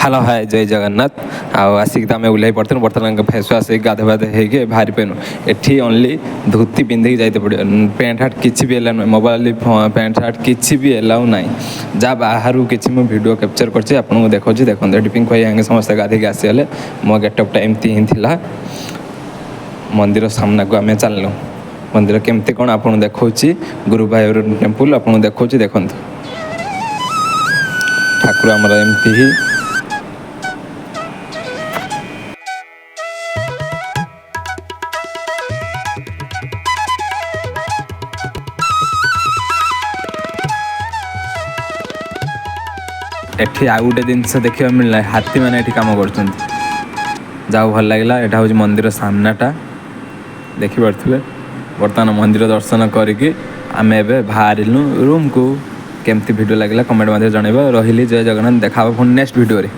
Hello hi जय जगन्नाथ आसिक आम ओह्ल पड़े बर्तमान फेस वाश गाधे बाधे होगी बाहरी पेनु एठी ओनली धोती पिंधिक जाते पड़ो पैंट सार्ट किसी भी एलाउ ना मोबाइल पैंट सार्ट किसी भी एलाउ ना जहाँ बाहर किसी मुझे वीडियो कैप्चर करछि आपको देखो देखते ये पिंक भाई आगे समस्त गाधे आसीगले मो गेटअपटा एमती ही थिला मंदिर सामना को आम चलू मंदिर केमती कौन आपको देखा गुरु भाई टेम्पल आपको देखा देखु ठाकुर आमर एमती ही एठी आउ गोटे जिनस देखा मिलना हाथी मैंने ये कम कर जाओ भल लगे यहाँ हूँ मंदिर सामनाटा देखिपे बर्तमान मंदिर दर्शन करके आम ए बाहर रूम को केमती वीडियो लगे कमेंट मध्य जनइब रही जय जगन्नाथ देखा पुणी नेक्स्ट वीडियो रे।